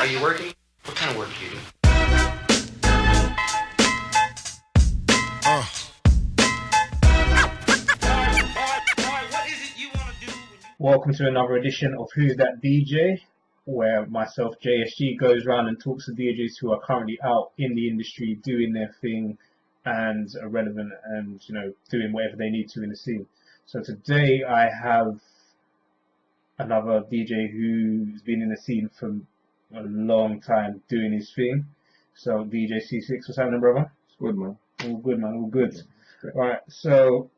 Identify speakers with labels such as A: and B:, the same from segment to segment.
A: Are you working? What kind of work do you do? What is it you want to do?
B: Welcome to another edition of Who's That DJ, where myself, JSG, goes around and talks to DJs who are currently out in the industry doing their thing and are relevant and, doing whatever they need to in the scene. So today I have another DJ who's been in the scene for a long time doing his thing. So DJ Ceesix, what's happening, brother?
C: It's good, man.
B: All good, man. All good.
C: Yeah,
B: Right. So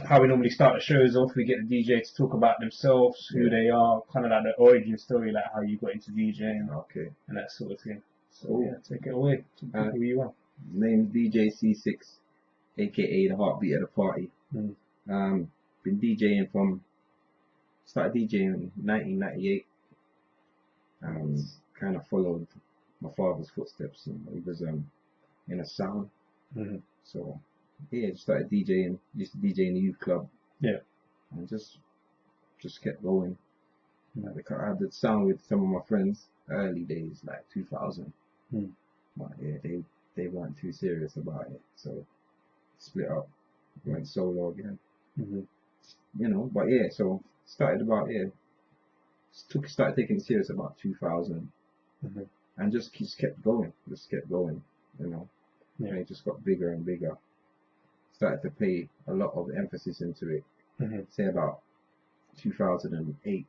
B: how we normally start the shows off, we get the DJ to talk about themselves, who they are, kind of like the origin story, like how you got into DJing,
C: Okay.
B: and that sort of thing. So
C: Cool.
B: yeah, take it away. Who you are.
C: Name's DJ Ceesix, aka the heartbeat of the party.
B: Mm.
C: Been DJing started DJing in 1998. Kind of followed my father's footsteps. He was in a sound.
B: Mm-hmm.
C: So yeah, just started DJing. Used to DJ in the youth club.
B: Yeah.
C: And just kept going. I had the sound with some of my friends early days, like 2000.
B: Mm.
C: But yeah, they weren't too serious about it, so split up, went solo again.
B: Mm-hmm.
C: But yeah, so started taking it serious about 2000.
B: Mm-hmm.
C: And just kept going.
B: Yeah.
C: And it just got bigger and bigger. Started to pay a lot of emphasis into it.
B: Mm-hmm.
C: Say about 2008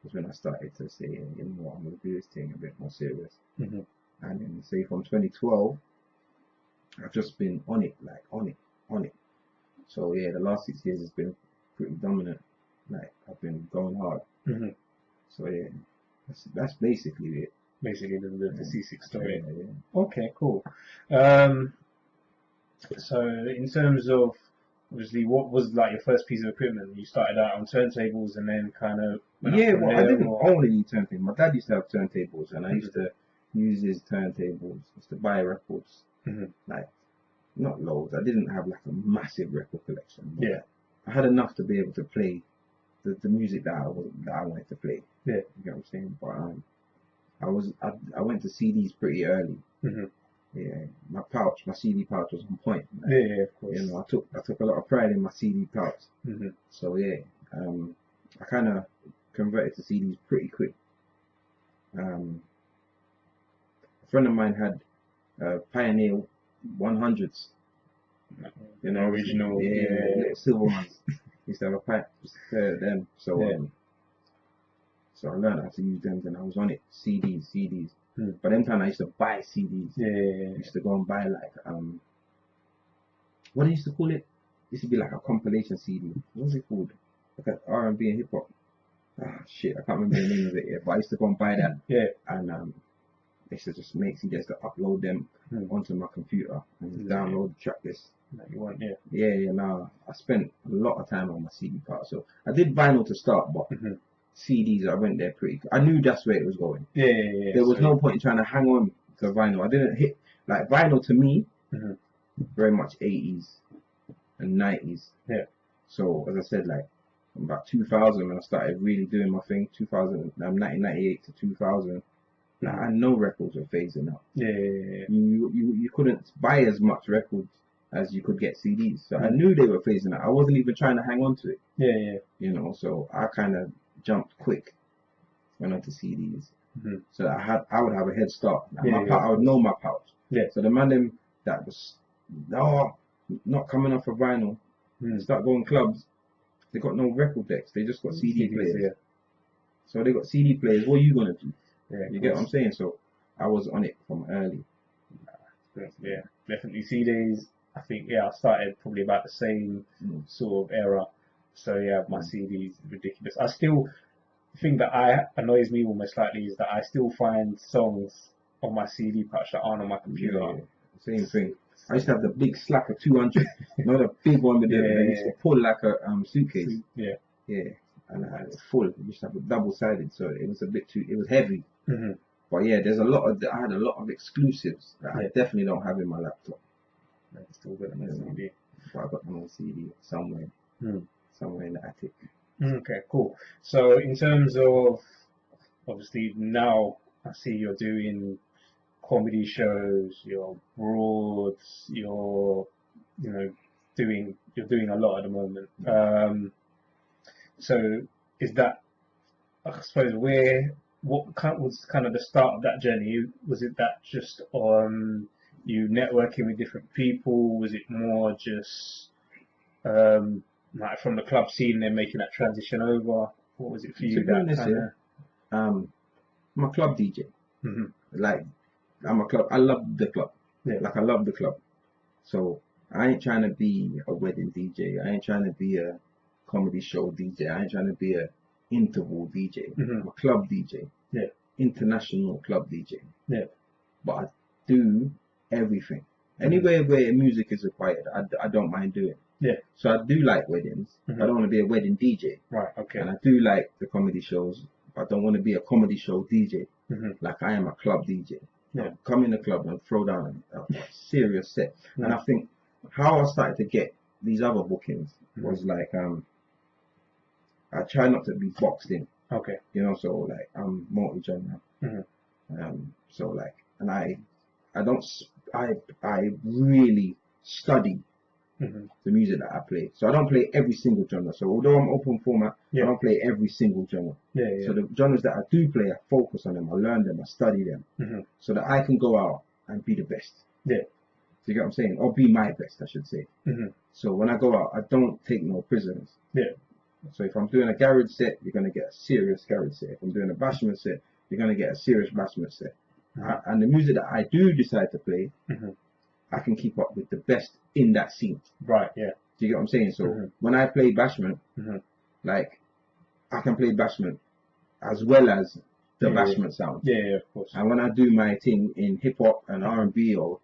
C: was when I started to say, I'm going to do this thing a bit more serious.
B: Mm-hmm.
C: And then say from 2012, I've just been on it. So yeah, the last 6 years has been pretty dominant. Like I've been going hard.
B: Mm-hmm.
C: So yeah, that's basically it.
B: Basically the C6 story.
C: Yeah.
B: Okay, cool. So in terms of, obviously, what was like your first piece of equipment? You started out on turntables and then kind of
C: Yeah, well, I didn't own any turntables. My dad used to have turntables, and I used to use his turntables. Used to buy records, like not loads. I didn't have like a massive record collection. But
B: Yeah.
C: I had enough to be able to play the music that I wanted to play.
B: Yeah.
C: You get what I'm saying? But I went to CDs pretty early.
B: Mm-hmm.
C: Yeah, my CD pouch was on point. Like,
B: Yeah, of course.
C: I took a lot of pride in my CD pouch.
B: Mm-hmm.
C: So yeah, I kind of converted to CDs pretty quick. A friend of mine had Pioneer 100s.
B: Original.
C: Yeah, little silver ones. Used to have a pair of them. So so I learned how to use them, and I was on it. CDs. But then time I used to buy CDs.
B: Yeah.
C: I used to go and buy like what I used to call it? It used to be like a compilation CD. What was it called? Like an R&B and hip hop. Ah shit, I can't remember the name of it yet. But I used to go and buy that.
B: Yeah.
C: And I used to just make CDs to upload them onto my computer and download the track list.
B: That you want, yeah.
C: Yeah. Nah, I spent a lot of time on my CD part. So I did vinyl to start, but CDs, I went there pretty. I knew that's where it was going.
B: Yeah.
C: There was no point in trying to hang on to vinyl. I didn't hit like vinyl to me. Very much 80s and 90s. Yeah. So as I said, like about 2000 when I started really doing my thing. 1998 to 2000. Like, I know records were phasing out. Yeah. You couldn't buy as much records as you could get CDs. So I knew they were phasing out. I wasn't even trying to hang on to it. Yeah. So I kind of jumped quick, went onto CDs. So I would have a head start. Like I would know my pouch. Yeah. So the man that was not coming off of vinyl, start going clubs. They got no record decks. They just got CD players. Yeah. So they got CD players. What are you gonna do? Yeah, you get what I'm saying? So I was on it from early.
B: Yeah, definitely CDs. I think I started probably about the same sort of era. So yeah, my CDs ridiculous. I still think that annoys me almost slightly is that I still find songs on my CD patch that aren't on my computer.
C: Yeah, same thing. I used to have the big slack of 200, not a big one with I used to pull like a suitcase. Yeah. And I had it full. I used to have it double-sided, so it was it was heavy. But yeah, I had a lot of exclusives that I definitely don't have in my laptop.
B: Still got them on CD.
C: But I got them on CD somewhere in the attic.
B: Okay, cool. So in terms of, obviously now I see you're doing comedy shows, you're broads, you're doing a lot at the moment. So is that, I suppose, what was kind of the start of that journey? Was it that just on you networking with different people? Was it more just like from the club scene and making that transition over? What was it for you?
C: To be honest, I'm a club DJ.
B: Mm-hmm.
C: Like, I'm a club. I love the club.
B: Yeah.
C: Like, I love the club. So I ain't trying to be a wedding DJ. I ain't trying to be a comedy show DJ. I ain't trying to be a interval DJ.
B: Mm-hmm.
C: I'm a club DJ.
B: Yeah.
C: International club DJ.
B: Yeah.
C: But I do everything. Anywhere where music is required, I don't mind doing.
B: Yeah.
C: So I do like weddings.
B: Mm-hmm.
C: I don't want to be a wedding DJ.
B: Right. Okay.
C: And I do like the comedy shows. But I don't want to be a comedy show DJ.
B: Mm-hmm.
C: Like, I am a club DJ.
B: Yeah.
C: Come in the club and throw down a serious set.
B: Yeah.
C: And I think how I started to get these other bookings was like, I try not to be boxed in.
B: Okay.
C: So like, I'm multi-genre.
B: Mm-hmm.
C: So like, and I really study the music that I play. So I don't play every single genre. So although I'm open format, I don't play every single genre.
B: Yeah.
C: So the genres that I do play, I focus on them, I learn them, I study them, so that I can go out and be the best.
B: Yeah.
C: Do you get what I'm saying? Or be my best, I should say. So when I go out, I don't take no prisoners.
B: Yeah.
C: So if I'm doing a garage set, you're going to get a serious garage set. If I'm doing a bashment set, you're going to get a serious bashment set. And the music that I do decide to play, I can keep up with the best in that scene.
B: Right, yeah.
C: Do you get what I'm saying? So when I play bashment, like, I can play bashment as well as the bashment sound.
B: Yeah, of course.
C: And when I do my thing in hip hop and R&B, or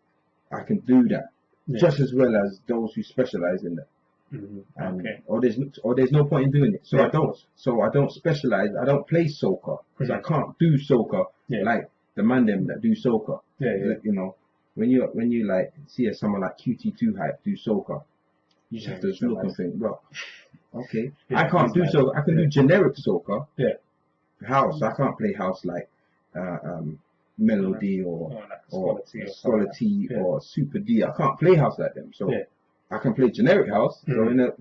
C: I can do that just as well as those who specialize in that.
B: Okay.
C: Or there's no point in doing it. So
B: Yeah,
C: I don't specialize. I don't play soca because I can't do soca like the man them that do soca.
B: Yeah.
C: When you like see someone like QT2 Hype do soca, you just have to look and think, well, okay, I can't do soca. I can do generic soca.
B: Yeah.
C: House. I can't play house like Melody or Scholar T or Super D. I can't play house like them. So I can play generic house. So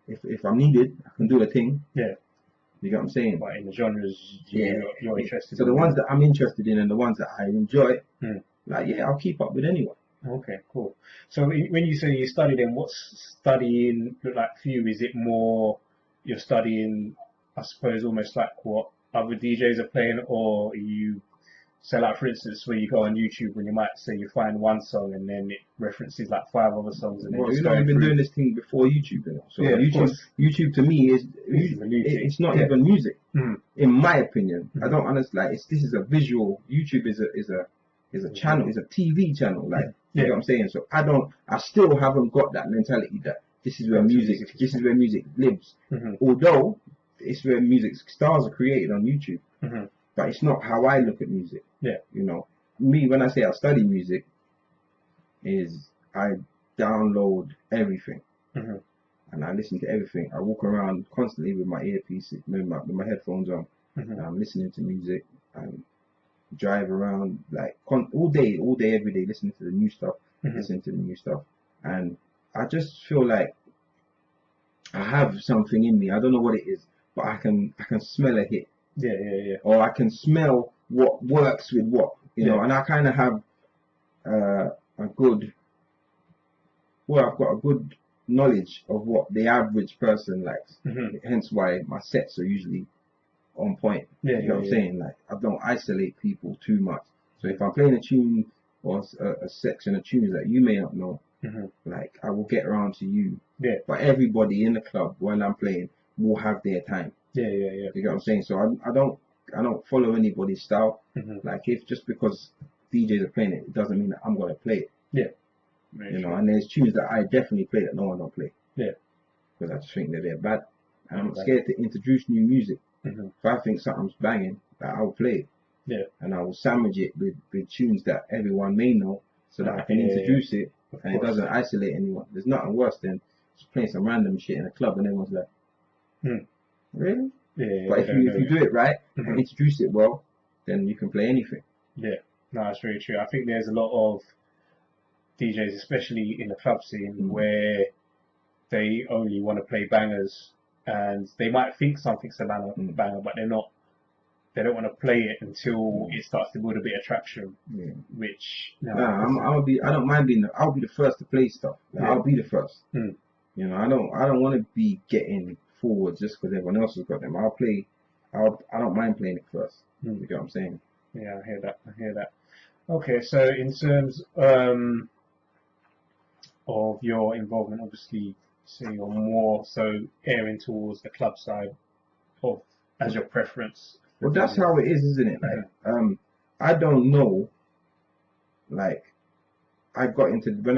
C: if I'm needed, I can do a thing. Yeah. You get what I'm saying?
B: But in the genres you're interested in.
C: So the ones that I'm interested in and the ones that I enjoy, I'll keep up with anyone.
B: Okay, cool. So when you say you study, then what's studying look like for you? Is it more you're studying, I suppose, almost like what other DJs are playing, or you so like, for instance, where you go on YouTube and you might say you find one song and then it references like 5 other songs, and then
C: we've been doing this thing before YouTube, So YouTube to me is it's not even music, in my opinion. I don't understand. Like, this is a visual. YouTube is a channel, is a TV channel. Like, you know what I'm saying? So I still haven't got that mentality that this is where music lives. Although it's where music stars are created on YouTube. But it's not how I look at music. Yeah. Me, when I say I study music, is I download everything. And I listen to everything. I walk around constantly with my earpiece, with my headphones on. And I'm listening to music and drive around like all day, every day, listening to the new stuff. And I just feel like I have something in me. I don't know what it is, but I can smell a hit. Yeah. Or I can smell what works with what, and I kind of have I've got a good knowledge of what the average person likes. Hence why my sets are usually on point. You know what I'm saying? Like, I don't isolate people too much. So if I'm playing a tune or a section of tunes that you may not know, like, I will get around to you. Yeah. But everybody in the club when I'm playing will have their time. Yeah. You get what I'm saying? So I don't follow anybody's style. Like, if just because DJs are playing it, it doesn't mean that I'm gonna play it. Yeah. And there's tunes that I definitely play that no one don't play. Yeah. Because I just think that they're bad. And I'm scared to introduce new music. If I think something's banging, I'll play it. Yeah. And I will sandwich it with tunes that everyone may know, so that I can introduce it and it doesn't isolate anyone. There's nothing worse than just playing some random shit in a club and everyone's like, really? Yeah. But if you do it right and introduce it well, then you can play anything.
B: Yeah, no, that's very true. I think there's a lot of DJs, especially in the club scene, where they only want to play bangers, and they might think something's a banger, but they're not. They don't want to play it until it starts to build a bit of traction.
C: Yeah.
B: Which
C: I don't mind being. I'll be the first to play stuff. Like, I'll be the first. You know, I don't want to be getting forward just because everyone else has got them. I'll play. I don't mind playing it first. You get what I'm saying?
B: Yeah, I hear that. Okay, so in terms of your involvement, obviously, so you're more so airing towards the club side of as your preference.
C: Well, that's how it is, isn't it? Like, I don't know. Like, when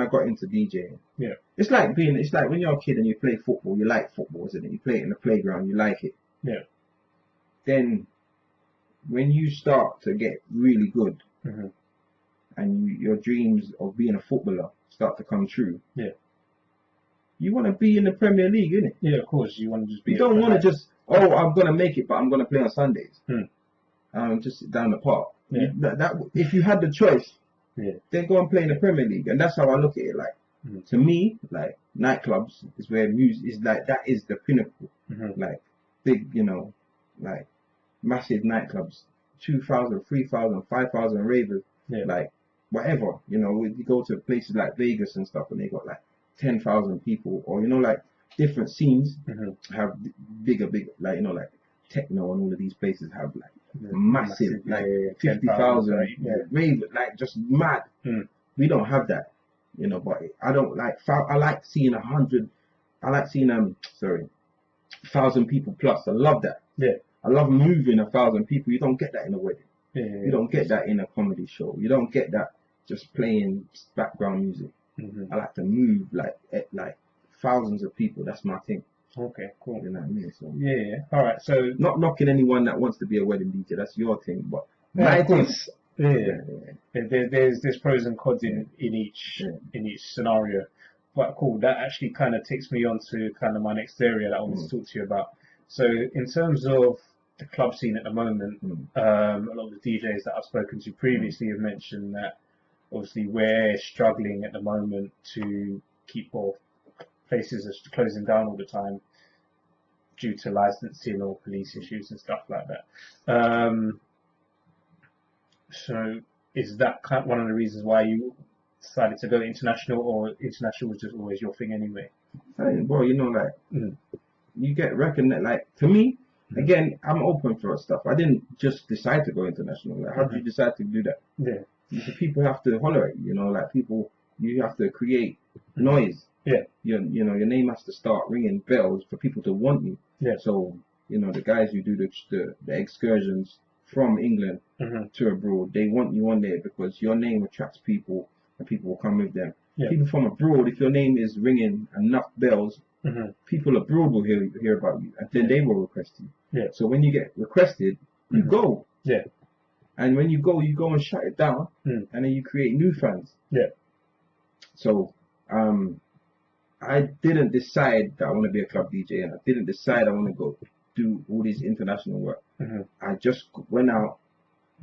C: I got into DJing.
B: Yeah.
C: It's like when you're a kid and you play football. You like football, isn't it? You play it in the playground. You like it.
B: Yeah.
C: Then, when you start to get really good, and your dreams of being a footballer start to come true. Yeah. You want to be in the Premier League, innit?
B: Yeah, of course. You want to just be.
C: You don't want to just, I'm gonna make it, but I'm gonna play on Sundays. Just sit down the park.
B: Yeah.
C: If you had the choice, then go and play in the Premier League, and that's how I look at it. Like, to me, like nightclubs is where music is. Like, that is the pinnacle. Like big, like massive nightclubs, 2,000, 3,000, 5,000 ravers. Yeah. Like whatever, you go to places like Vegas and stuff, and they got like 10,000 people, or like different scenes have bigger, like like techno, and all of these places have like massive, like 50,000 rave, like just mad. We don't have that, but I don't like. I like seeing 100. I like seeing 1,000 people plus. I love that. Yeah, I love moving 1,000 people. You don't get that in a wedding. You don't get that in a comedy show. You don't get that just playing background music. I like to move like thousands of people. That's my thing.
B: Okay, cool.
C: You know what I mean? So,
B: yeah. All right. So
C: not knocking anyone that wants to be a wedding DJ. That's your thing, but
B: my thing. There's pros and cons in each scenario. But cool. That actually kind of takes me on to kind of my next area that I want to talk to you about. So in terms of the club scene at the moment, a lot of the DJs that I've spoken to previously have mentioned that obviously we're struggling at the moment to keep places are closing down all the time due to licensing or police issues and stuff like that. So is that kind of one of the reasons why you decided to go international, or international was just always your thing anyway?
C: Well, you get recognized. Like, to me, again, I'm open for stuff. I didn't just decide to go international. Like, how did you decide to do that? Yeah. People have to holler at you, like people, you have to create noise. Yeah. Your name has to start ringing bells for people to want you. Yeah. So, the guys who do the excursions from England to abroad, they want you on there because your name attracts people and people will come with them. Yeah. People from abroad, if your name is ringing enough bells, people abroad will hear about you, and then they will request you. Yeah. So when you get requested, you go. Yeah. And when you go and shut it down, and then you create new fans. Yeah. So, I didn't decide that I want to be a club DJ, and I didn't decide I want to go do all this international work. I just went out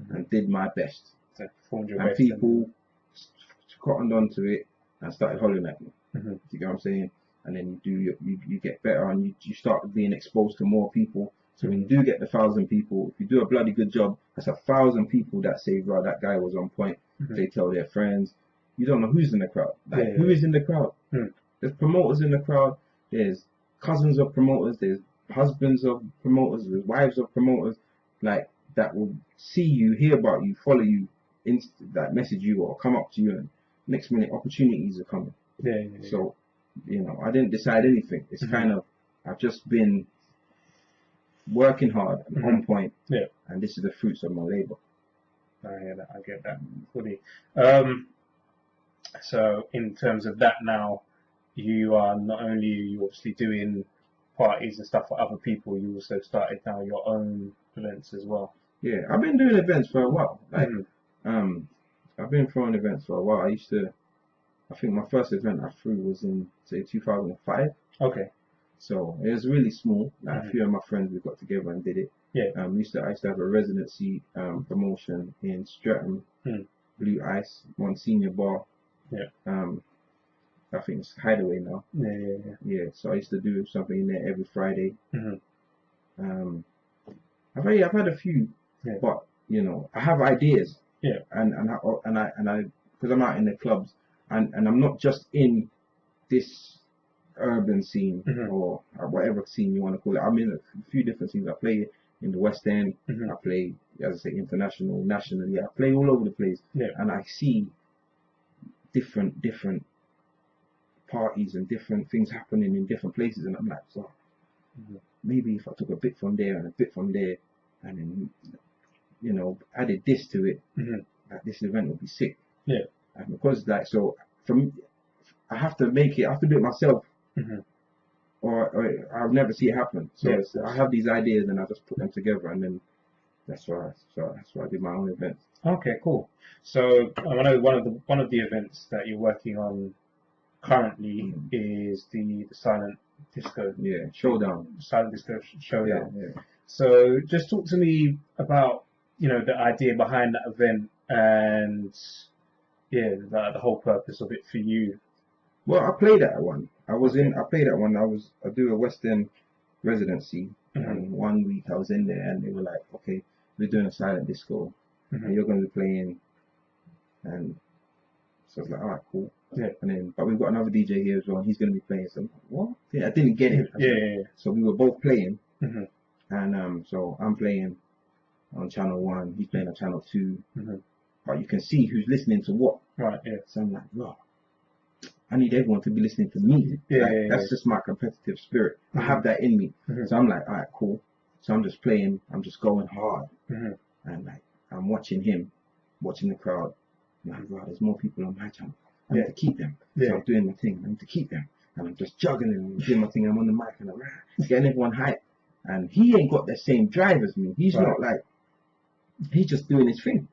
C: and did my best. So and people cottoned onto it and started hollering at me. You get what I'm saying? And then you get better, and you start being exposed to more people. So when you do get the 1,000 people, if you do a bloody good job, that's 1,000 people that say, "Right, that guy was on point." They tell their friends. You don't know who's in the crowd. Like, who is in the crowd? There's promoters in the crowd. There's cousins of promoters. There's husbands of promoters. There's wives of promoters. Like, that will see you, hear about you, follow you, that message you, or come up to you, and next minute opportunities are coming. So, I didn't decide anything. It's kind of, I've just been working hard and on point, and this is the fruits of my labor.
B: I hear that. I get that fully. So in terms of that now, you are not only you obviously doing parties and stuff for other people, you also started now your own events as well.
C: Yeah, I've been doing events for a while. Like, I've been throwing events for a while. I think my first event I threw was in, say, 2005.
B: Okay.
C: So it was really small. Like, a few of my friends, we got together and did it.
B: Yeah.
C: I used to have a residency promotion in Streatham, Blue Ice, Monsignor Bar.
B: Yeah.
C: I think it's Hideaway now. Yeah. So I used to do something in there every Friday. I've had a few, but you know, I have ideas.
B: Yeah.
C: And I because I'm out in the clubs, and I'm not just in this urban scene or whatever scene you want to call it. I'm in a few different scenes. I play in the West End. I play, as I say, international, nationally. I play all over the place, and I see different parties and different things happening in different places, and I'm like, so maybe if I took a bit from there and a bit from there, and then, you know, added this to it, like this event would be sick.
B: Yeah.
C: And because like, so for me, I have to make it. I have to do it myself, or I'll never see it happen. So I have these ideas and I just put them together, and then that's why I do my own events.
B: Okay, cool. So I know one of the events that you're working on currently is the Silent Disco.
C: Yeah, Showdown.
B: Silent Disco Showdown.
C: Yeah.
B: So just talk to me about, you know, the idea behind that event and the whole purpose of it for you.
C: Well, I played that one. I played that one. I do a West End residency, and 1 week I was in there, and they were like, okay, we're doing a silent disco, and you're going to be playing, and so I was like, all right, cool.
B: Yeah.
C: And then, but we've got another DJ here as well, and he's going to be playing. So I'm like, what? Yeah, I didn't get it.
B: Yeah.
C: So we were both playing, and so I'm playing on channel 1, he's playing on channel 2, but you can see who's listening to what.
B: Right. Yeah.
C: So I'm like, wow. I need everyone to be listening to me. That's just my competitive spirit. I have that in me. So I'm like, all right, cool. So I'm just playing. I'm just going hard. And like, I'm watching him, watching the crowd. And I'm like, wow, there's more people on my channel. I need to keep them. So I'm doing my thing. I need to keep them. And I'm just juggling and doing my thing. I'm on the mic and I'm getting everyone hyped. And he ain't got the same drive as me. He's not like, he's just doing his thing.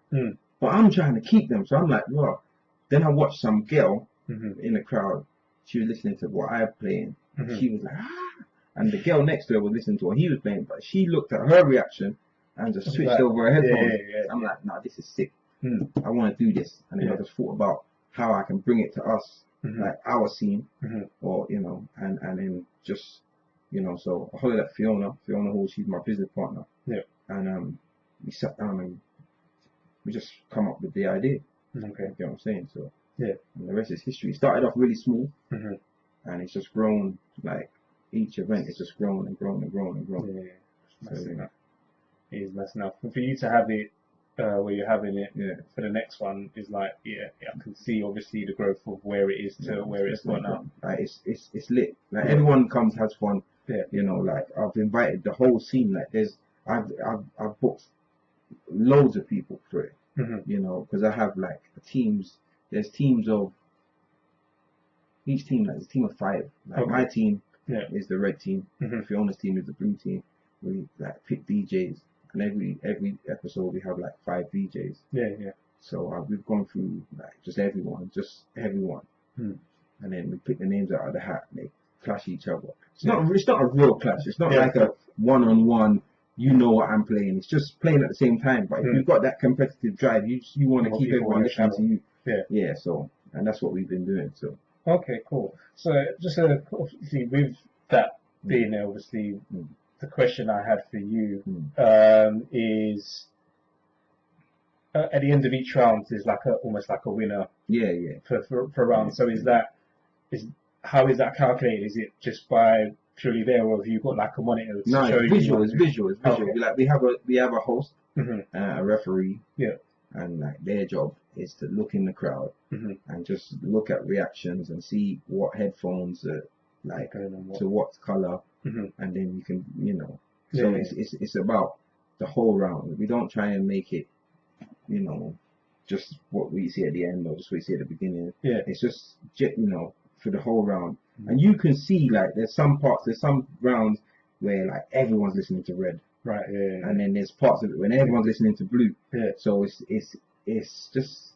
C: But I'm trying to keep them. So I'm like, wow. Then I watched some girl in the crowd. She was listening to what I was playing. She was like, ah. And the girl next to her was listening to what he was playing, but she looked at her reaction and just switched over her headphones. I'm like, nah, this is sick. I want to do this. And then I just thought about how I can bring it to us, like our scene, or, you know, and then just, you know, so I hollered at Fiona Hall, she's my business partner. And we sat down and we just come up with the idea. You know what I'm saying? So and the rest is history. It started off really small, and it's just grown. Like each event, it's just grown and grown and grown and grown.
B: That's enough. It is nice enough. And for you to have it where you're having it for the next one is like, I can see obviously the growth of where it is to where it's gone now.
C: Like it's lit. Like everyone comes, has fun. You know, like I've invited the whole scene. Like I've booked loads of people for it. You know, because I have like teams. There's teams of each team. Like there's a team of 5. Like my team is the red team. Fiona's team is the blue team. We like pick DJs, and every episode we have like 5 DJs. So we've gone through like just everyone, and then we pick the names out of the hat. And they clash each other. It's not a real clash. It's not like a one-on-one. You know what I'm playing. It's just playing at the same time. But if you've got that competitive drive, you want to keep everyone listening to you. So, and that's what we've been doing. So.
B: Okay, cool. So just obviously with that being there, obviously the question I had for you is at the end of each round is like almost like a winner. For round. So how is that calculated? Is it just by purely there, or have you got like a monitor to show you?
C: It's visual. Okay. Like we have a host, a referee, and like their job is to look in the crowd and just look at reactions and see what headphones are like to what color, and then you can, you know. So it's about the whole round. We don't try and make it, you know, just what we see at the end or just what we see at the beginning. It's just, you know, for the whole round. And you can see like there's some rounds where like everyone's listening to red. And then there's parts of it when everyone's listening to blue. So it's just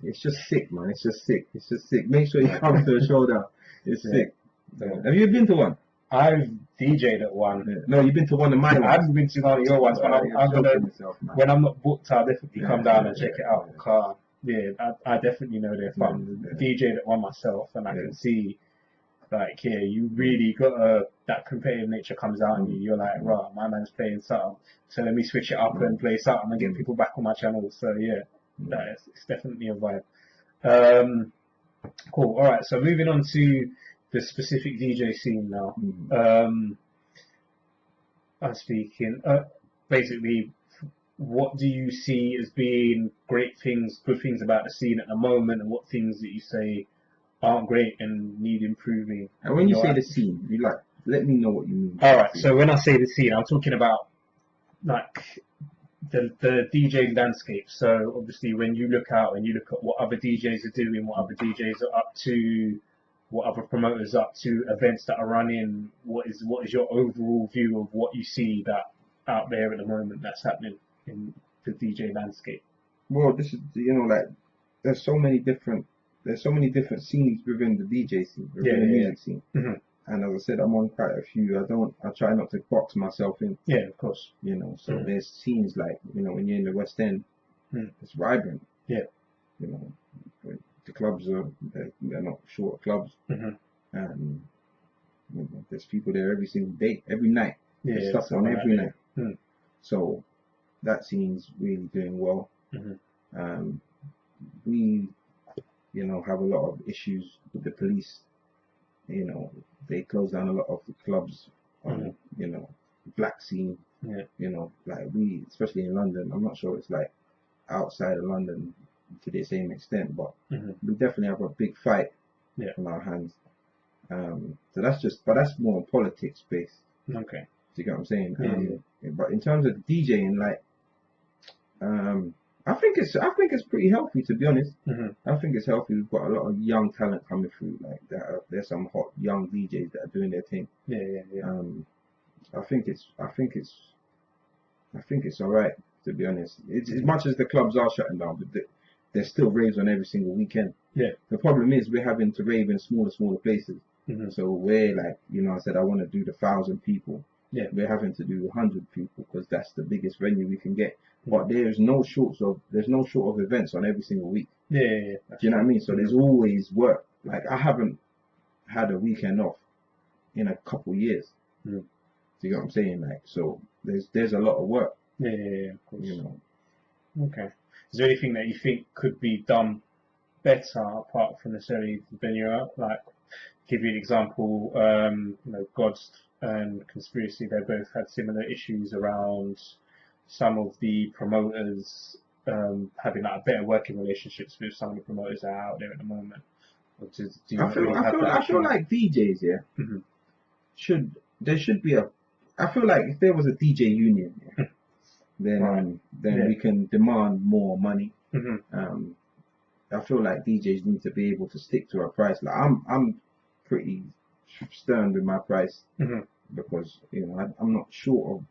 C: sick, man. It's just sick. Make sure you come to a showdown. It's sick. Have you been to one?
B: I've DJ'd at one.
C: Yeah. No, you've been to one of my
B: I
C: ones.
B: haven't been to one of your ones, but
C: You're
B: I'm gonna,
C: joking yourself, man.
B: when I'm not booked, I'll definitely come down and check it out.
C: Yeah.
B: Car, yeah, I definitely know they're fun.
C: Yeah.
B: DJ'd at one myself, and I
C: Yeah.
B: can see, like, yeah, you really got that competitive nature comes out in you. You're like, right, my man's playing something, so let me switch it up and play something and get people back on my channel. So yeah, it's definitely a vibe. Cool. All right. So moving on to the specific DJ scene now. I'm speaking. Basically, what do you see as being great things, good things about the scene at the moment, and what things that you say aren't great and need improving?
C: And when you say the scene, you like, let me know what you mean.
B: All right. So when I say the scene, I'm talking about like the DJ landscape. So obviously, when you look out and you look at what other DJs are doing, what other DJs are up to, what other promoters are up to, events that are running, what is your overall view of what you see that out there at the moment that's happening in the DJ landscape?
C: Well, this is, like, there's so many different scenes within the DJ scene, within the music scene.
B: Mm-hmm.
C: And as I said, I'm on quite a few. I try not to box myself in.
B: Yeah, of course.
C: So there's scenes like, when you're in the West End, it's vibrant.
B: Yeah.
C: The clubs they're not short clubs. And there's people there every single day, every night. There's stuff on every night. So that scene's really doing well. We, have a lot of issues with the police. They close down a lot of the clubs on, black scene. Like especially in London, I'm not sure it's like outside of London to the same extent, but we definitely have a big fight on our hands. So that's more politics based.
B: Okay.
C: Do you get what I'm saying? But in terms of DJing, like, I think it's pretty healthy, to be honest. I think it's healthy. We've got a lot of young talent coming through. Like there's some hot young DJs that are doing their thing. I think it's all right, to be honest. It's as much as the clubs are shutting down, but there's still raves on every single weekend. The problem is we're having to rave in smaller places. So we're like, I said I want to do the 1,000 people. We're having to do 100 people because that's the biggest venue we can get. But there's no short of events on every single week. Do you know what I mean? So there's always work. Like I haven't had a weekend off in a couple years. Do you get what I'm saying? Like, so there's a lot of work.
B: Of course. Okay. Is there anything that you think could be done better apart from necessarily the venue out? Like, give you an example. Gods and Conspiracy, they both had similar issues around some of the promoters having like better working relationships with some of the promoters that are out there at the moment.
C: I feel like DJs, there should be I feel like if there was a DJ union, then we can demand more money. I feel like DJs need to be able to stick to a price. Like I'm pretty stern with my price because I'm not sure of.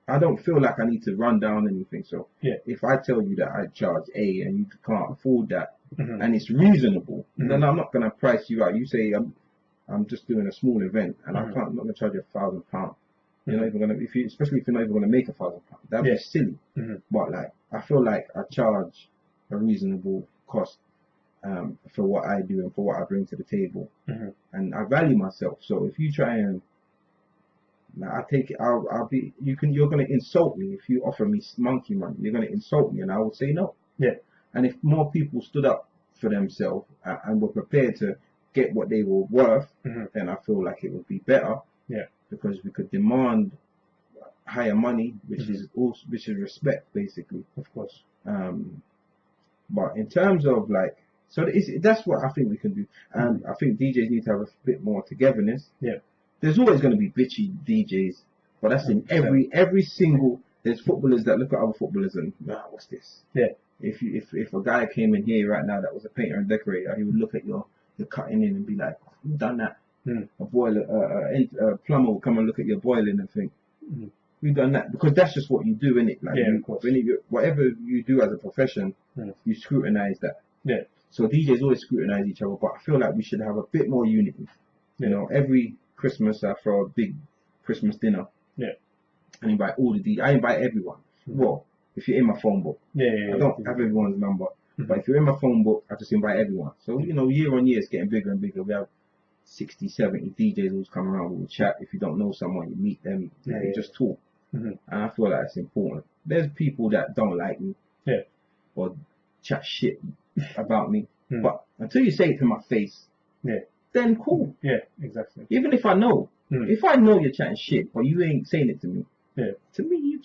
C: I don't feel like I need to run down anything. So if I tell you that I charge A and you can't afford that and it's reasonable, then I'm not gonna price you out. You say I'm just doing a small event and I'm not gonna charge you £1,000. You're not even gonna, especially if you're not even gonna make £1,000. That'd be silly. But like I feel like I charge a reasonable cost for what I do and for what I bring to the table, and I value myself. So if you try and I take it, you're gonna insult me if you offer me monkey money. You're gonna insult me, and I will say no. And if more people stood up for themselves and were prepared to get what they were worth, then I feel like it would be better. Because we could demand higher money, which is respect, basically.
B: Of course.
C: But in terms of like, so that's what I think we can do. And I think DJs need to have a bit more togetherness. There's always going to be bitchy DJs, but that's in every single. There's footballers that look at other footballers and what's this? If a guy came in here right now that was a painter and decorator, he would look at your cutting in and be like, "Who done that?" A boiler, a plumber will come and look at your boiling and think, "We've done that," because that's just what you do, innit? Like,
B: of course.
C: Whatever you do as a profession, you scrutinize that. So DJs always scrutinize each other, but I feel like we should have a bit more unity. Every Christmas, I throw a big Christmas dinner.
B: Yeah.
C: And invite all the DJs. I invite everyone. Well, if you're in my phone book. I don't have everyone's number. But if you're in my phone book, I just invite everyone. So, you know, year on year, it's getting bigger and bigger. We have 60, 70 DJs who's come around. We'll chat. If you don't know someone, you meet them. You just talk. And I feel like it's important. There's people that don't like me. Or chat shit about me. But until you say it to my face, then cool.
B: Exactly.
C: Even if I know. If I know you're chatting shit, but you ain't saying it to me, to me,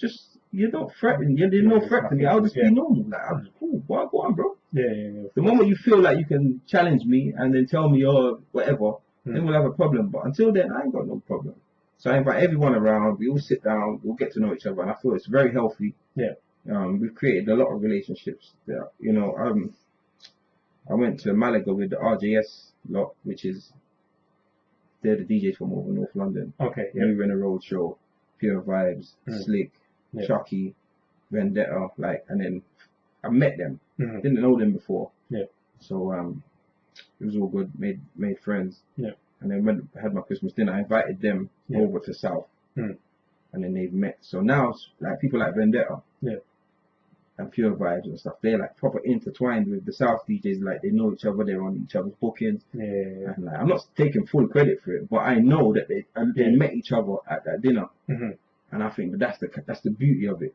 C: you're not threatening. There's no threat to me. I'll just be normal. Like, I'm cool. Go on, bro. The moment you feel like you can challenge me and then tell me, oh, whatever, then we'll have a problem. But until then, I ain't got no problem. So I invite everyone around. We all sit down. We'll get to know each other. And I feel it's very healthy. We've created a lot of relationships there. You know, I went to Malaga with the RJS lot, which is, they're the DJs from over North London. We ran a road show, Pure Vibes, Slick, Chucky, Vendetta, like, and then I met them. Didn't know them before. So it was all good. Made friends. And then when I had my Christmas dinner, I invited them over to South. And then they've met. So now it's like people like Vendetta and Pure Vibes and stuff, they're like proper intertwined with the South DJs. Like they know each other, they're on each other's bookings. And like, I'm not taking full credit for it, but I know that they met each other at that dinner. And I think that's the beauty of it.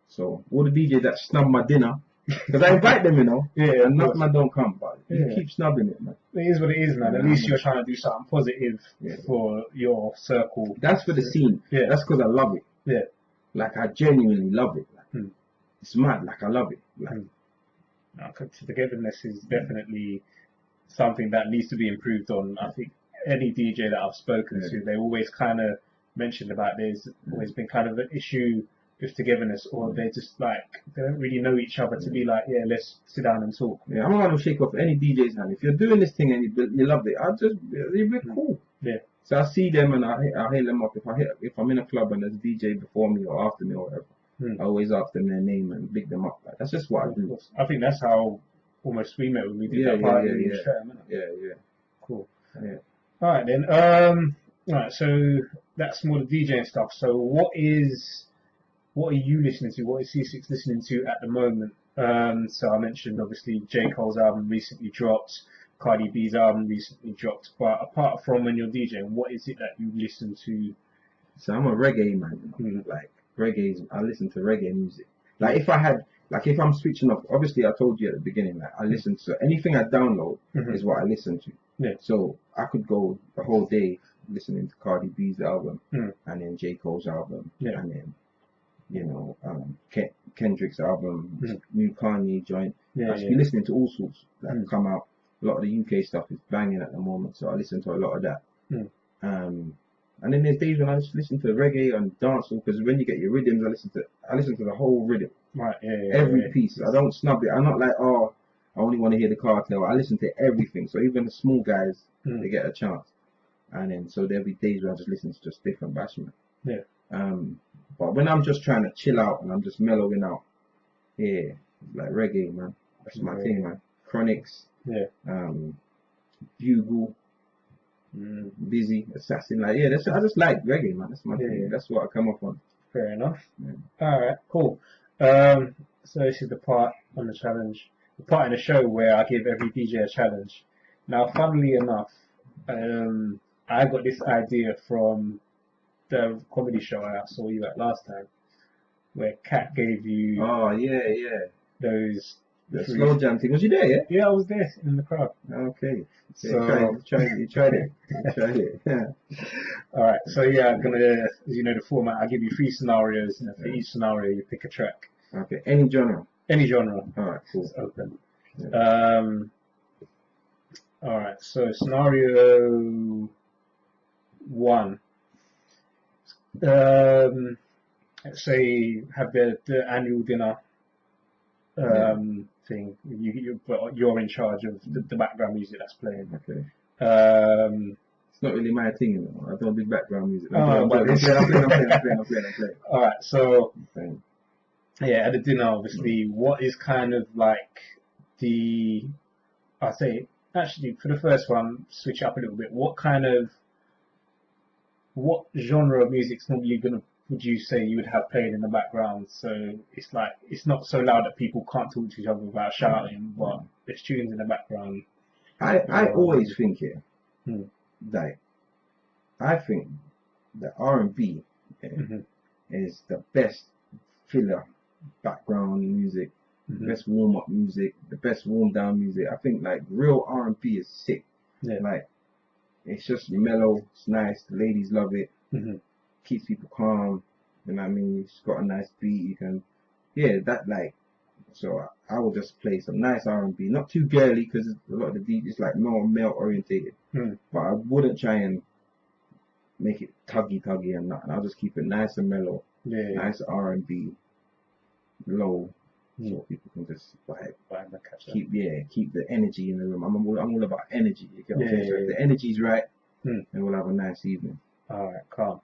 C: So all the DJs that snub my dinner, because I invite them, you know, and nothing don't come, but you keep snubbing it, man.
B: It is what it is, man. At least you're trying to do something positive for your circle.
C: That's for the scene. That's because I love it. Like I genuinely love it. Like, it's mad. Like I love it. Like,
B: togetherness is definitely something that needs to be improved on. I think any DJ that I've spoken to, they always kind of mentioned about there's always been kind of an issue with togetherness, or they're just like, they don't really know each other to be like, let's sit down and talk.
C: I'm not gonna shake off any DJ's hand. If you're doing this thing and you love it, we're cool. So I see them and I hit them up. If I'm in a club and there's a DJ before me or after me or whatever, I always ask them their name and big them up. Like, that's just what I do.
B: I think that's how almost we met when we did that party. Cool. Alright then. Alright, so that's more the DJing stuff. So what are you listening to? What is Ceesix listening to at the moment? So I mentioned obviously J. Cole's album recently dropped, Cardi B's album recently dropped, but apart from when you're DJing, what is it that you listen to?
C: So I'm a reggae man, you know? Like reggae, I listen to reggae music. Like if I'm switching off, obviously I told you at the beginning, like I listen to anything I download is what I listen to. So I could go the whole day listening to Cardi B's album and then J. Cole's album and then, you know, Kendrick's album, new Kanye joint. I should be listening to all sorts that have come out. A lot of the UK stuff is banging at the moment, so I listen to a lot of that. And then there's days when I just listen to reggae and dancehall, because when you get your rhythms, I listen to the whole rhythm. Every piece. I don't snub it. I'm not like, oh, I only want to hear the cartel. I listen to everything. So even the small guys, they get a chance. And then so there'll be days where I just listen to just different bashment. But when I'm just trying to chill out and I'm just mellowing out, like reggae, man. That's my thing, man. Chronics, Bugle, Busy, Assassin, like I just like reggae, man. That's my thing. That's what I come up on.
B: Fair enough. Alright, cool. So this is the part on the challenge, the part in the show where I give every DJ a challenge. Now, funnily enough, I got this idea from the comedy show I saw you at last time, where Kat gave you those
C: the slow jam thing. Was you there?
B: Yeah, I was there sitting in the crowd.
C: Okay.
B: So
C: you tried it.
B: All right. So I'm gonna, as you know, the format. I give you 3 scenarios, and for each scenario, you pick a track.
C: Okay. Any genre.
B: Any genre.
C: All right. Cool.
B: It's open. All right. So scenario 1. Let's say you have the annual dinner thing. You're in charge of the background music that's playing.
C: Okay.
B: It's
C: not really my thing, you know. I don't do background music.
B: I'm
C: playing.
B: All right. So at the dinner, obviously, what is kind of like actually for the first one, switch up a little bit. What kind of what genre of music's normally would you say you would have playing in the background? So it's like it's not so loud that people can't talk to each other without shouting, but there's tunes in the background.
C: I always think it,
B: Hmm.
C: like, I think that R&B is the best filler background music, best warm up music, the best warm down music. I think like real R&B is sick.
B: Yeah.
C: Like it's just mellow, it's nice. The ladies love it. Keeps people calm. You know what I mean? It's got a nice beat. You can, that like. So I will just play some nice R&B, not too girly because a lot of the beat is like more male orientated. But I wouldn't try and make it tuggy and nothing. I'll just keep it nice and mellow, nice R&B, low, so people can just vibe. Keep the energy in the room. I'm all about energy. You get what I'm saying? So if the energy's right, then we'll have a nice evening.
B: All right, calm.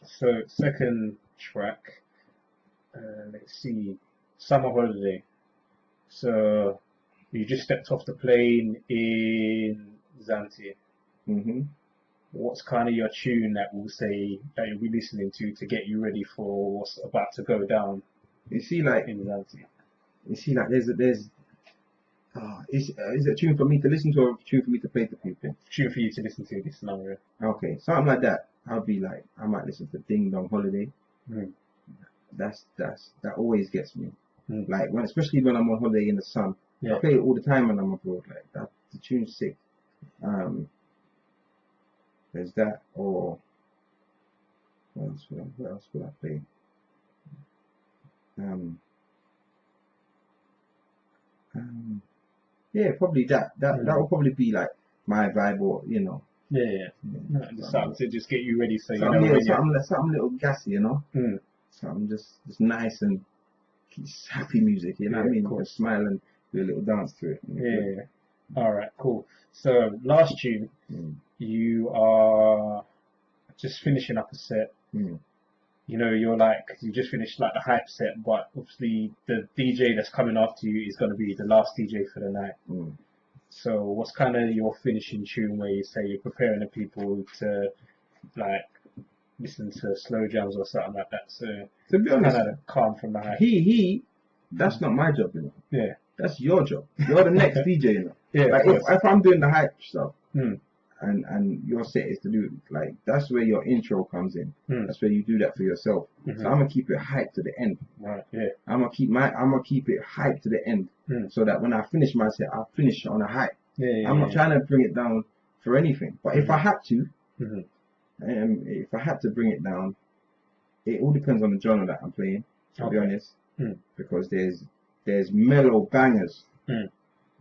B: So second track, let's see, Summer Holiday. So you just stepped off the plane in Zante. What's kind of your tune that will say that you'll be listening to get you ready for what's about to go down?
C: You see, like
B: in Zante.
C: You see, like is it a tune for me to listen to or a tune for me to play to people?
B: Tune for you to listen to this scenario.
C: Okay, something like that. I'll be like, I might listen to Ding Dong Holiday. That always gets me. Like especially when I'm on holiday in the sun. I play it all the time when I'm abroad. Like that, the tune's sick. There's that, or what else would I play? Yeah, probably that will probably be like my vibe, or
B: Something to just get you ready, so
C: something,
B: you know
C: something little gassy, something just nice and happy music, you know what I mean? You can smile and do a little dance to it.
B: All right, cool. So last tune, you are just finishing up a set. You know, you just finished like the hype set, but obviously the DJ that's coming after you is going to be the last DJ for the night. So what's kind of your finishing tune where you say you're preparing the people to like listen to slow jams or something like that? So
C: to be honest,
B: kind of calm from the hype.
C: That's not my job,
B: Yeah.
C: That's your job. You're the next DJ,
B: Yeah.
C: Like if I'm doing the hype stuff, and your set is to do like that's where your intro comes in. That's where you do that for yourself. So I'm gonna keep it hyped to the end.
B: Right. Yeah.
C: I'm gonna keep it hyped to the end, so that when I finish my set, I'll finish on a hype. I'm not trying to bring it down for anything. But if I had to, if I had to bring it down, it all depends on the genre that I'm playing. To be honest, because there's mellow bangers,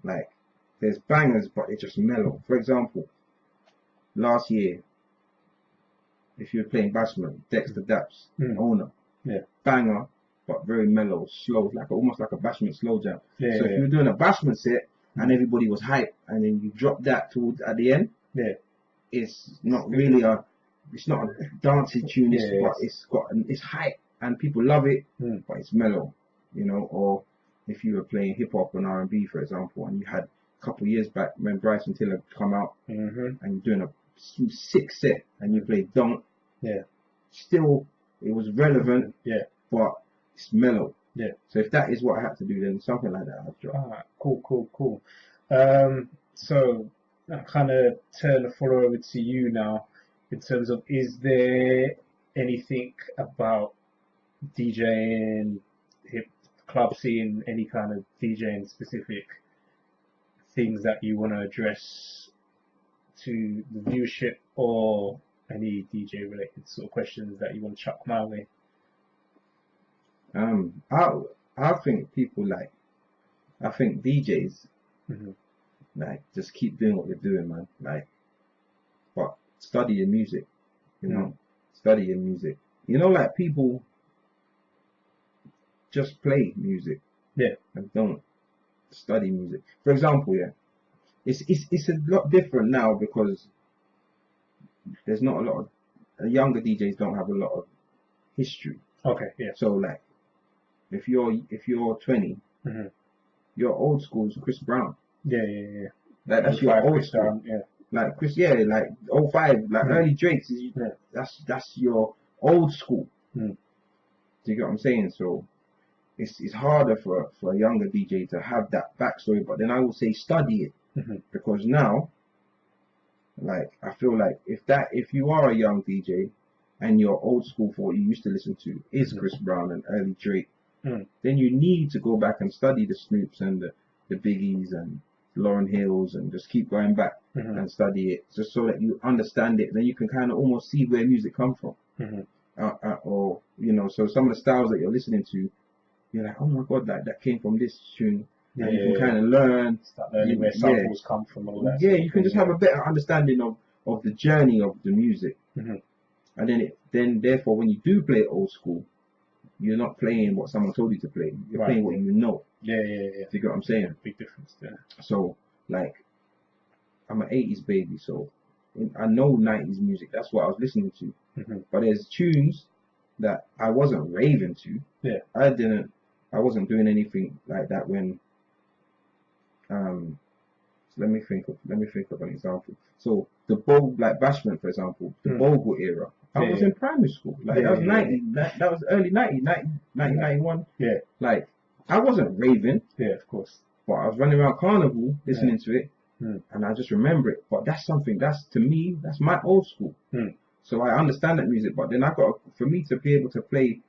C: like there's bangers, but it's just mellow. For example, last year, if you were playing Bashment, Dexter Daps, Owner, banger, but very mellow, slow, like almost like a Bashment slow jam. So if you were doing a Bashment set and everybody was hype, and then you drop that towards at the end, it's not really it's not a dancey tune, but it's hype and people love it, but it's mellow, Or if you were playing hip hop and R&B, for example, and you had a couple of years back when Bryson Tiller come out, and you're doing a sick set and you played Don't, still it was relevant, but it's mellow. So if that is what I had to do, then something like that I'd drop.
B: Alright, cool. So I kind of turn the floor over to you now in terms of, is there anything about DJing, hip club scene, any kind of DJing specific things that you want to address to the viewership, or any DJ related sort of questions that you want to chuck my way?
C: I think people I think DJs just keep doing what they're doing, man. But study your music, study your music. Like people just play music, and don't study music. For example, it's a lot different now because there's not a lot of younger DJs don't have a lot of history.
B: Okay,
C: So if you're 20, your old school is Chris Brown.
B: Yeah.
C: That's your old school. like Chris, yeah, like '05, like early Drake's. That's your old school.
B: Mm.
C: Do you get what I'm saying? So it's harder for a younger DJ to have that backstory. But then I will say study it, because now, like, I feel like if you are a young DJ and you're old school for what you used to listen to is Chris Brown and early Drake, then you need to go back and study the Snoops and the Biggies and Lauryn Hills and just keep going back and study it, just so that you understand it. Then you can kind of almost see where music comes from, or so some of the styles that you're listening to, you're like, oh my god, that came from this tune. And you can kind of learn,
B: start learning where samples come from, all that.
C: Yeah, you can just have a better understanding of the journey of the music, and then therefore when you do play old school, you're not playing what someone told you to play. You're playing what you know.
B: Yeah.
C: Do you get what I'm saying?
B: Big difference there.
C: So, like, I'm an 80s baby, so I know 90s music. That's what I was listening to. But there's tunes that I wasn't raving to.
B: Yeah.
C: I wasn't doing anything like that when. So let me think of an example. So the Bogle, like Bashment, for example, the Bogle era. I was in primary school. Like that was 90. That was early 90, 1991.
B: Yeah.
C: Like I wasn't raving.
B: Yeah, of course.
C: But I was running around Carnival listening to it, and I just remember it. But that's to me, that's my old school. So I understand that music. But then for me to be able to play,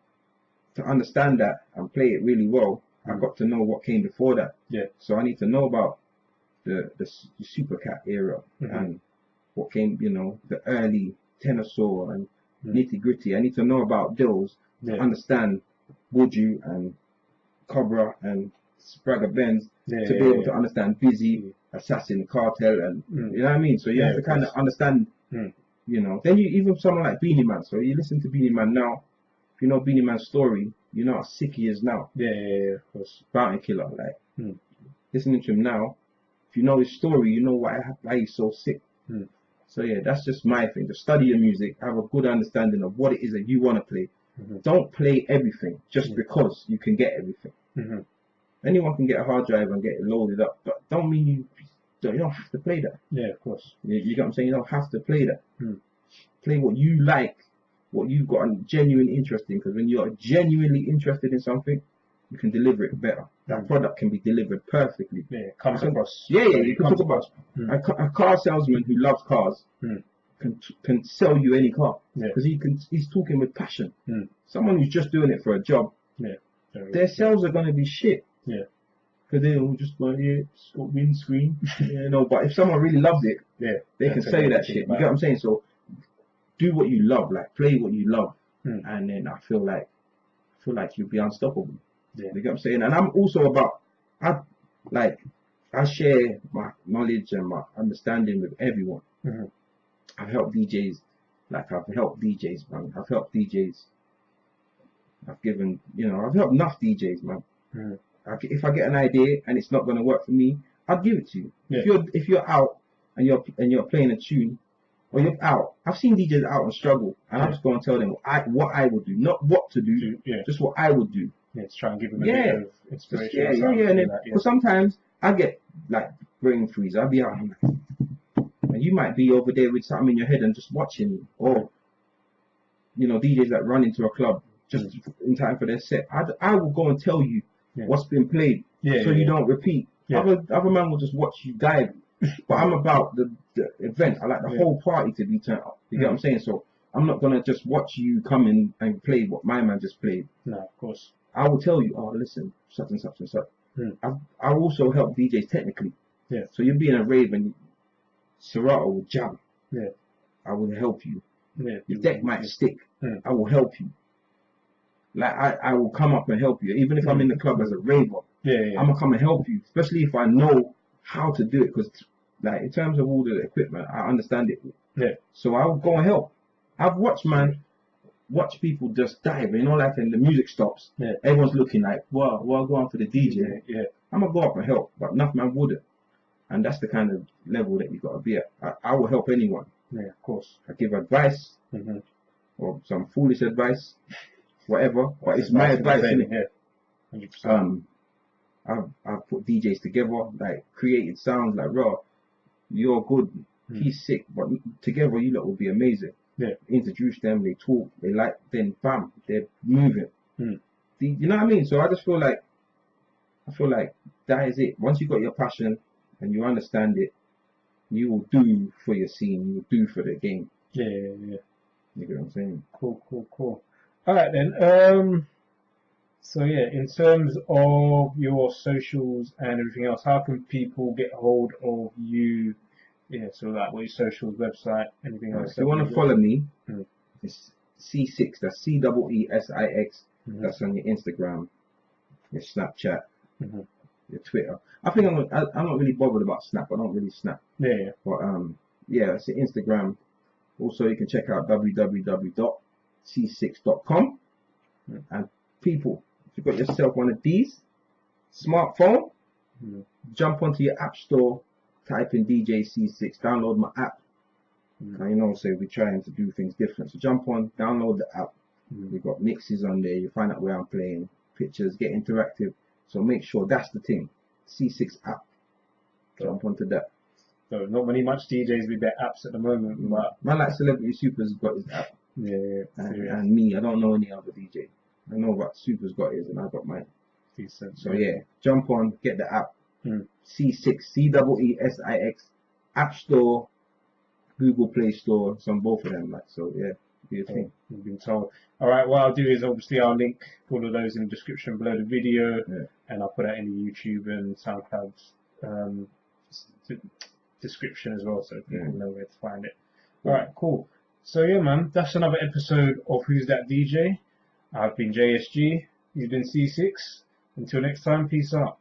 C: to understand that and play it really well, I got to know what came before that.
B: Yeah.
C: So I need to know about the Supercat era and what came, the early Tenor Saw and Nitty Gritty. I need to know about those to understand Buju and Cobra and Spragga Benz to be able to understand Busy, Assassin, Cartel, and you know what I mean. So you have to kind of understand, Then you even someone like Beanie Man. So you listen to Beanie Man now. If you know Beanie Man's story, you know how sick he is now.
B: Yeah, of course.
C: Bounty Killer, like listening to him now. If you know his story, you know why he's so sick. So yeah, that's just my thing. Just study your music, have a good understanding of what it is that you want to play. Don't play everything just because you can get everything. Anyone can get a hard drive and get it loaded up, but don't mean you don't have to play that.
B: Yeah, of course.
C: You get what I'm saying? You don't have to play that. Play what you like, what you've got a genuine interest in, because when you're genuinely interested in something, you can deliver it better. That product can be delivered perfectly.
B: Yeah, it comes across.
C: Yeah, you can talk about a car salesman who loves cars can sell you any car because he's talking with passion. Someone who's just doing it for a job, their sales are going to be shit.
B: Yeah,
C: because they all just go, it's got windscreen, But if someone really loves it, they can say that shit. You get what I'm saying? So do what you love, like play what you love, and then I feel like you'll be unstoppable.
B: Yeah.
C: You get what I'm saying? And I'm also about, I share my knowledge and my understanding with everyone. I've helped DJs, man. I've helped DJs. I've helped enough DJs, man. If I get an idea and it's not going to work for me, I'll give it to you.
B: Yeah.
C: If you're out and you're playing a tune, or you're out, I've seen DJs out and struggle, and I just go and tell them what I would do, not what to do, just what I would do.
B: Yeah, to try and give them a bit of inspiration.
C: And then, well, sometimes I get like brain freeze. I'll be out, and you might be over there with something in your head and just watching, or DJs that run into a club just in time for their set. I will go and tell you what's been played, so you don't repeat. Other man will just watch you dive, but I'm about the event. I like the whole party to be turned up. You get what I'm saying? So I'm not gonna just watch you come in and play what my man just played.
B: No, of course.
C: I will tell you, oh, listen, such and such and such. I also help DJs technically. Yeah. So you'll be in a rave and Serato will jam. Yeah. I will help you. Yeah. Your deck might stick. I will help you. Like I will come up and help you, even if I'm in the club as a raver. I'm gonna come and help you, especially if I know how to do it. Because, like, in terms of all the equipment, I understand it. Yeah. So I'll go and help. I've watch people just dive, like, and the music stops. Yeah. Everyone's looking like, wow, I'll go on for the DJ. Yeah. I'm gonna go up and help, but nothing man wouldn't. And that's the kind of level that you gotta be at. I will help anyone. Yeah, of course. I give advice, or some foolish advice, whatever. But it's my advice. Yeah. 100%. I've put DJs together, like created sounds like, raw. You're good. He's sick, but together you lot will be amazing.
B: Yeah.
C: Introduce them, they talk, they like, then bam, they're moving.
B: Mm.
C: You know what I mean? So I just feel like, that is it. Once you got your passion and you understand it, you will do for your scene, you will do for the game.
B: Yeah.
C: You get what I'm saying?
B: Cool. All right then. So yeah, in terms of your socials and everything else, how can people get hold of you? Yeah, so like what your socials, website, anything else?
C: If you want to follow me,
B: Mm.
C: it's Ceesix. That's CEESIX.
B: Mhm.
C: That's on your Instagram, your Snapchat,
B: Mhm.
C: your Twitter. I think I'm not really bothered about Snap. I don't really snap.
B: Yeah.
C: But yeah, it's your Instagram. Also, you can check out www.c6.com.
B: Mm.
C: And people, if you've got yourself one of these smartphone,
B: Mm.
C: jump onto your app store, type in DJ C6, download my app.
B: Mm.
C: And so we're trying to do things different. So jump on, download the app.
B: Mm.
C: We've got mixes on there. You find out where I'm playing, pictures, get interactive. So make sure that's the thing. C6 app. Jump onto that.
B: So not much DJs with their apps at the moment, but
C: Man like Celebrity Super's got his app.
B: yeah.
C: And me, I don't know any other DJ. I know what Super's got his and I got mine.
B: Decent.
C: So yeah, jump on, get the app.
B: Mm.
C: C6, CEESIX, App Store, Google Play Store. It's on both of them. So yeah, be a thing.
B: You've been told. All right, what I'll do is obviously I'll link all of those in the description below the video, and I'll put out in the YouTube and SoundCloud description as well, so people know where to find it. All right, cool. So yeah, man, that's another episode of Who's That DJ. I've been JSG. You've been C6. Until next time, peace out.